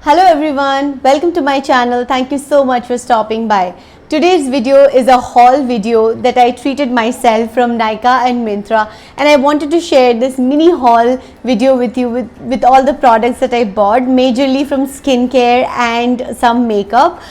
Hello everyone, welcome to my channel. Thank you so much for stopping by. Today's video is a haul video that I treated myself from Nykaa and Myntra, and I wanted to share this mini haul video with you with all the products that I bought, majorly from skincare and some makeup.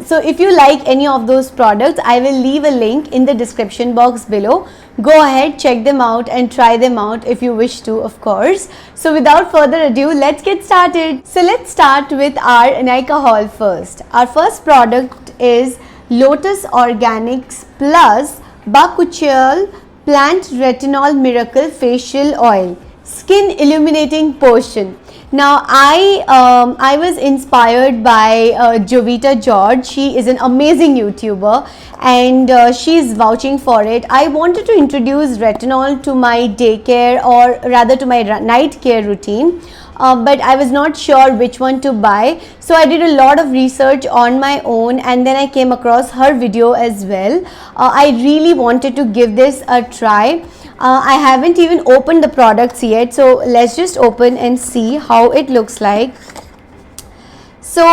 So if you like any of those products, I will leave a link in the description box below. Go ahead, check them out and try them out if you wish to, of course. So without further ado, let's get started. So let's start with our Nykaa haul first. Our first product is Lotus Organics Plus Bakuchiol Plant Retinol Miracle Facial Oil Skin Illuminating Potion. Now I was inspired by Jovita George. She is an amazing YouTuber and she's vouching for it. I wanted to introduce retinol to my daycare, or rather to my night care routine. But I was not sure which one to buy, so I did a lot of research on my own and then I came across her video as well. I really wanted to give this a try. I haven't even opened the products yet, so let's just open and see how it looks like. So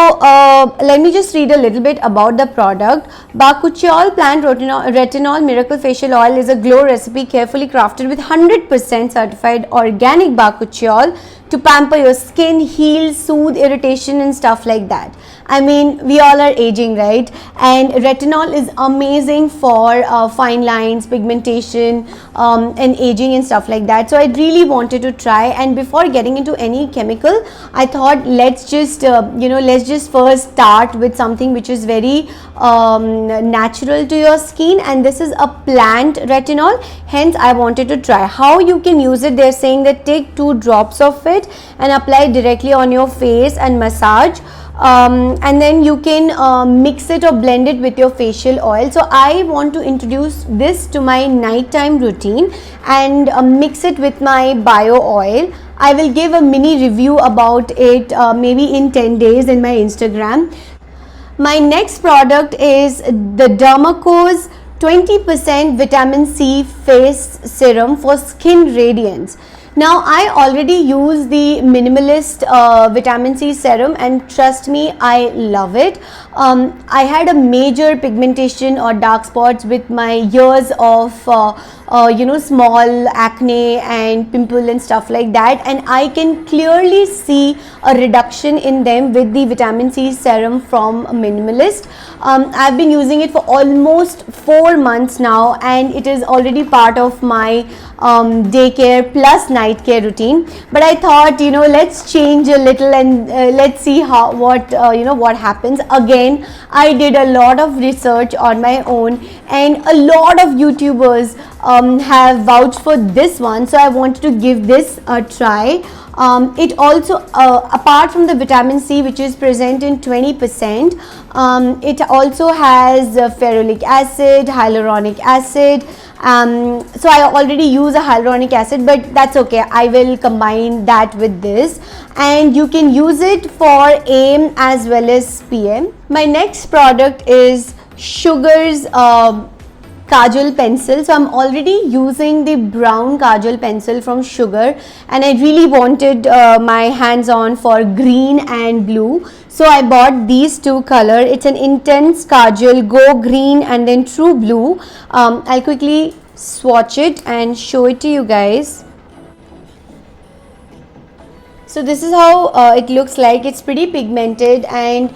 let me just read a little bit about the product. Bakuchiol Plant Retinol Miracle Facial Oil is a glow recipe carefully crafted with 100% certified organic bakuchiol to pamper your skin, heal, soothe irritation and stuff like that. I mean, we all are aging, right? And retinol is amazing for fine lines, pigmentation and aging and stuff like that. So I really wanted to try, and before getting into any chemical, I thought let's just let's just first start with something which is very natural to your skin, and this is a plant retinol. Hence I wanted to try how you can use it. They're saying that take 2 drops of it and apply directly on your face and massage. And then you can mix it or blend it with your facial oil. So I want to introduce this to my nighttime routine and mix it with my bio oil. I will give a mini review about it maybe in 10 days in my Instagram. My next product is the Dermacose 20% vitamin C face serum for skin radiance. Now I already use the Minimalist vitamin C serum, and trust me, I love it. I had a major pigmentation or dark spots with my years of small acne and pimple and stuff like that, and I can clearly see a reduction in them with the vitamin C serum from Minimalist. I've been using it for almost 4 months now, and it is already part of my daycare plus night care routine. But I thought, let's change a little and let's see what happens. Again, I did a lot of research on my own, and a lot of YouTubers have vouched for this one, so I wanted to give this a try. It also, apart from the vitamin C which is present in 20%, it also has ferulic acid, hyaluronic acid. So I already use a hyaluronic acid, but that's okay. I will combine that with this, and you can use it for AM as well as PM. My next product is Sugar's Kajal pencil. So I'm already using the brown Kajal pencil from Sugar, and I really wanted my hands on for green and blue. So I bought these 2 color. It's an intense Kajal, Go Green and then True Blue. I'll quickly swatch it and show it to you guys. So this is how it looks like. It's pretty pigmented, and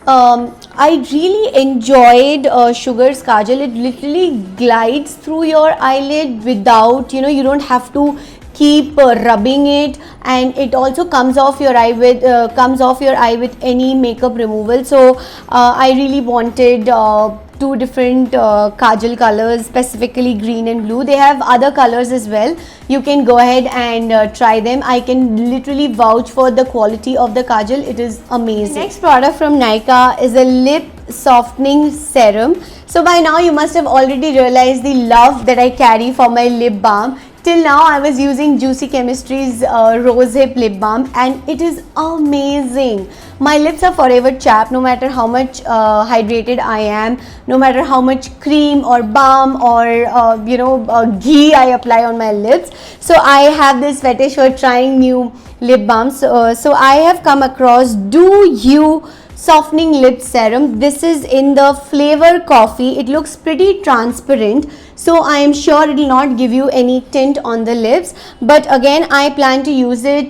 I really enjoyed Sugar's Kajal. It literally glides through your eyelid without, you don't have to keep rubbing it, and it also comes off your eye with any makeup removal. So I really wanted 2 different Kajal colors, specifically green and blue. They have other colors as well. You can go ahead and try them. I can literally vouch for the quality of the Kajal. It is amazing. Next product from Nykaa is a lip softening serum. So by now you must have already realized the love that I carry for my lip balm. Till now I was using Juicy Chemistry's Rose Hip Lip Balm, and it is amazing. My lips are forever chapped no matter how much hydrated I am, no matter how much cream or balm or ghee I apply on my lips. So I have this fetish for trying new lip balms. So I have come across Do You Softening Lip Serum. This is in the flavor coffee. It looks pretty transparent, so I am sure it will not give you any tint on the lips, but again I plan to use it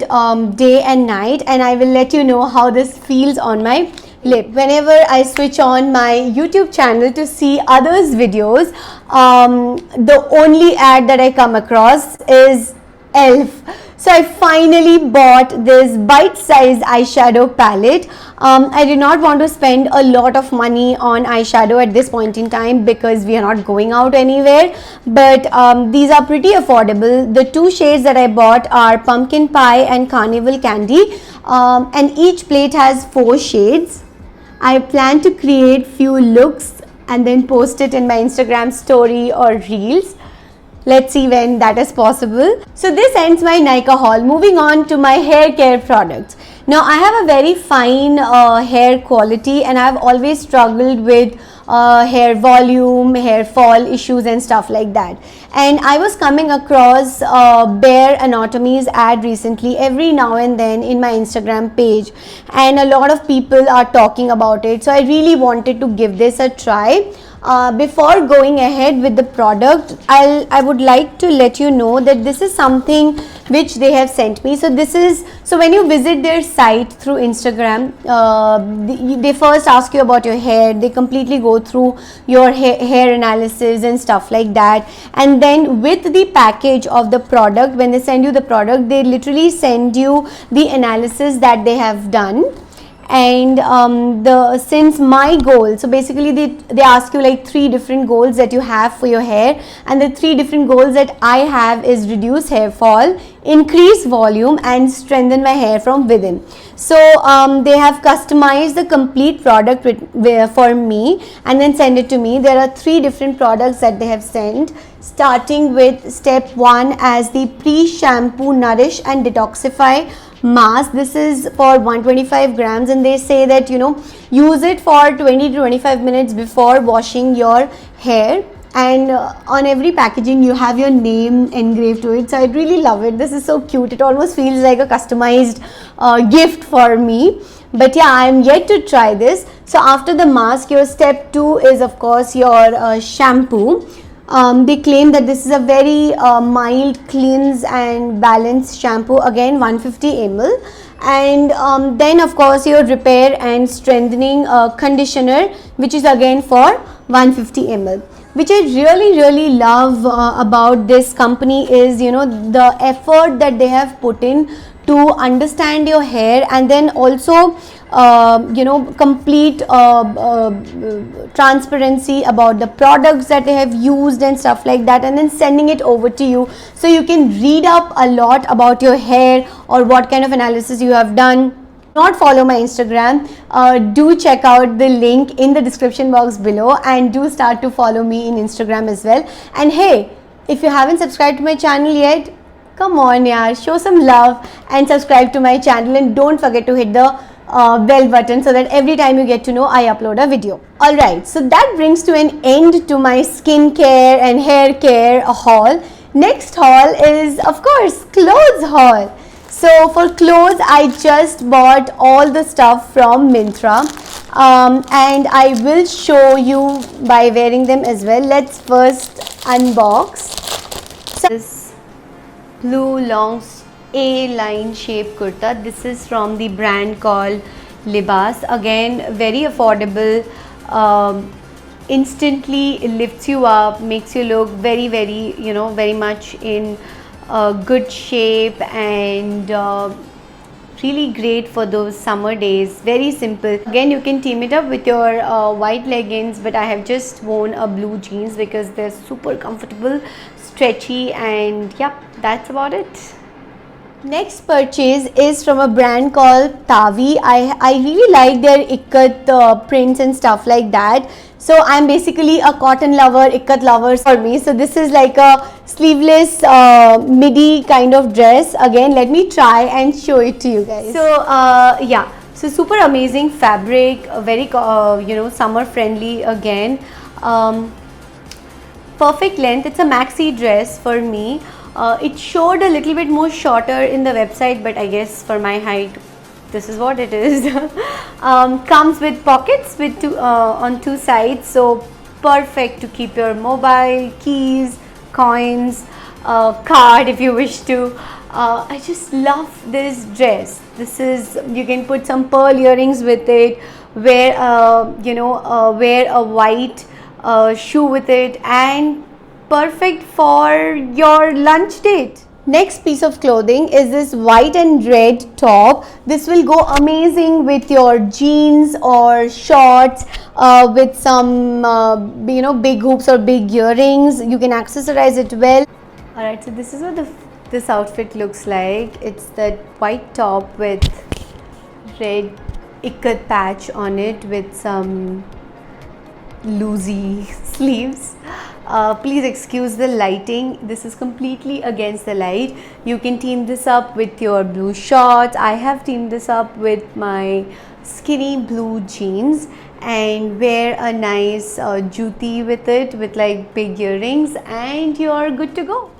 day and night, and I will let you know how this feels on my lip. Whenever I switch on my YouTube channel to see others videos, the only ad that I come across is ELF. So I finally bought this bite-sized eyeshadow palette. I did not want to spend a lot of money on eyeshadow at this point in time because we are not going out anywhere, but these are pretty affordable. The two shades that I bought are Pumpkin Pie and Carnival Candy, and each plate has 4 shades. I plan to create few looks and then post it in my Instagram story or reels. Let's see when that is possible. So this ends my Nykaa haul. Moving on to my hair care products. Now I have a very fine hair quality, and I have always struggled with hair volume, hair fall issues and stuff like that. And I was coming across Bare Anatomies ad recently every now and then in my Instagram page, and a lot of people are talking about it. So I really wanted to give this a try. Before going ahead with the product, I would like to let you know that this is something which they have sent me. So when you visit their site through Instagram, they first ask you about your hair. They completely go through your hair analysis and stuff like that, and then with the package of the product, when they send you the product, they literally send you the analysis that they have done. And since my goal, so basically they ask you like 3 different goals that you have for your hair, and the 3 different goals that I have is reduce hair fall, increase volume, and strengthen my hair from within. So they have customized the complete product for me and then send it to me. There are 3 different products that they have sent, starting with step 1 as the pre-shampoo nourish and detoxify mask. This is for 125 grams, and they say that use it for 20 to 25 minutes before washing your hair, and on every packaging you have your name engraved to it. So I really love it. This is so cute. It almost feels like a customized gift for me. But yeah, I am yet to try this. So after the mask, your step 2 is of course your shampoo. They claim that this is a very mild, cleanse and balanced shampoo, again 150 ml, and then of course your repair and strengthening conditioner, which is again for 150 ml. Which I really love about this company is the effort that they have put in to understand your hair, and then also complete transparency about the products that they have used and stuff like that, and then sending it over to you so you can read up a lot about your hair or what kind of analysis you have done. Not follow my Instagram, do check out the link in the description box below, and do start to follow me in Instagram as well. And hey, if you haven't subscribed to my channel yet, come on yaar, show some love and subscribe to my channel, and don't forget to hit the bell button so that every time you get to know I upload a video. Alright, so that brings to an end to my skincare and hair care haul. Next haul is of course clothes haul. So for clothes, I just bought all the stuff from Myntra, and I will show you by wearing them as well. Let's first unbox. So this blue long A-line shape kurta. This is from the brand called Libas. Again, very affordable. Instantly lifts you up, makes you look very very much in good shape, and really great for those summer days. Very simple. Again, you can team it up with your white leggings, but I have just worn a blue jeans because they're super comfortable, stretchy, and yeah, that's about it. Next purchase is from a brand called Tavi. I really like their ikat prints and stuff like that. So I'm basically a cotton lover, ikat lover for me. So this is like a sleeveless midi kind of dress. Again, let me try and show it to you guys. So yeah, so super amazing fabric, very summer friendly again. Perfect length. It's a maxi dress for me. It showed a little bit more shorter in the website, but I guess for my height, this is what it is. Comes with pockets with on two sides, so perfect to keep your mobile, keys, coins, card if you wish to. I just love this dress. This is, you can put some pearl earrings with it, wear wear a white shoe with it, and perfect for your lunch date. Next piece of clothing is this white and red top. This will go amazing with your jeans or shorts with some big hoops or big earrings. You can accessorize it well. Alright, so this is what this outfit looks like. It's that white top with red ikat patch on it with some loosey sleeves. Please excuse the lighting. This is completely against the light. You can team this up with your blue shorts. I have teamed this up with my skinny blue jeans and wear a nice juti with it with like big earrings, and you're good to go.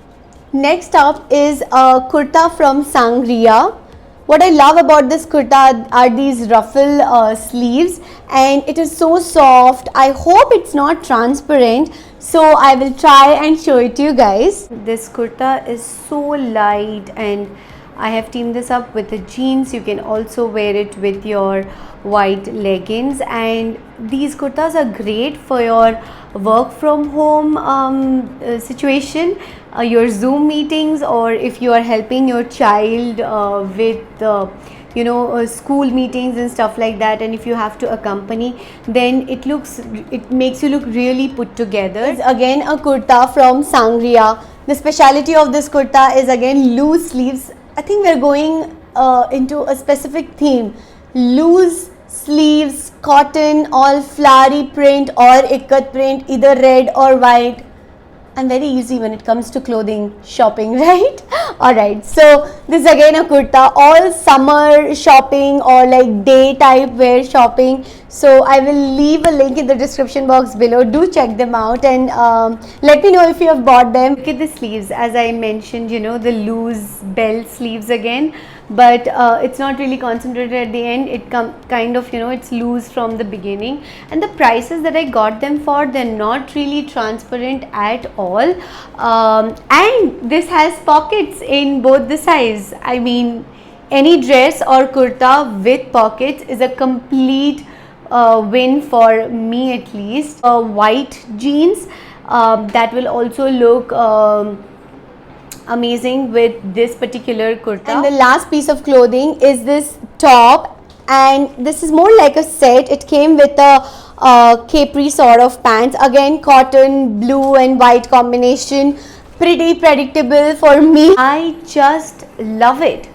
Next up is a kurta from Sangria. What I love about this kurta are these ruffle sleeves, and it is so soft. I hope it's not transparent, so I will try and show it to you guys. This kurta is so light, and I have teamed this up with the jeans. You can also wear it with your white leggings, and these kurtas are great for your work from home situation, your Zoom meetings, or if you are helping your child with school meetings and stuff like that, and if you have to accompany, then it makes you look really put together. It's again a kurta from Sangria. The speciality of this kurta is again loose sleeves. I think we're going into a specific theme. Loose sleeves, cotton, all flowery print or ikat print, either red or white. I'm very easy when it comes to clothing shopping, right? Alright, so this is again a kurta, all summer shopping or like day type wear shopping. So I will leave a link in the description box below. Do check them out and let me know if you have bought them. Look at the sleeves, as I mentioned, the loose bell sleeves again, but it's not really concentrated at the end. It kind of it's loose from the beginning, and the prices that I got them for, they're not really transparent at all, and this has pockets in both the size. I mean, any dress or kurta with pockets is a complete win for me, at least. White jeans that will also look amazing with this particular kurta. And the last piece of clothing is this top, and this is more like a set. It came with a capri sort of pants, again cotton, blue and white combination, pretty predictable for me. I just love it.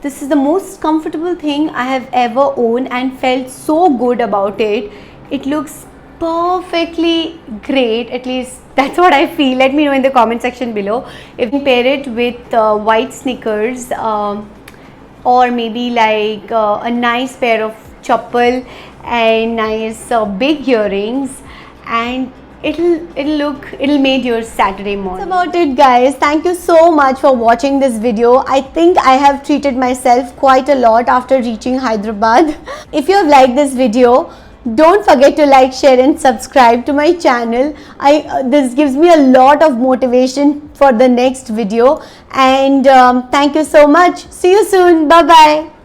This is the most comfortable thing I have ever owned and felt so good about it. It looks perfectly great, at least that's what I feel. Let me know in the comment section below. If you pair it with white sneakers or maybe like a nice pair of chappal and nice big earrings, and it'll make your Saturday morning. That's about it, guys. Thank you so much for watching this video. I think I have treated myself quite a lot after reaching Hyderabad. If you have liked this video, don't forget to like, share and subscribe to my channel. This gives me a lot of motivation for the next video, and thank you so much. See you soon. Bye bye.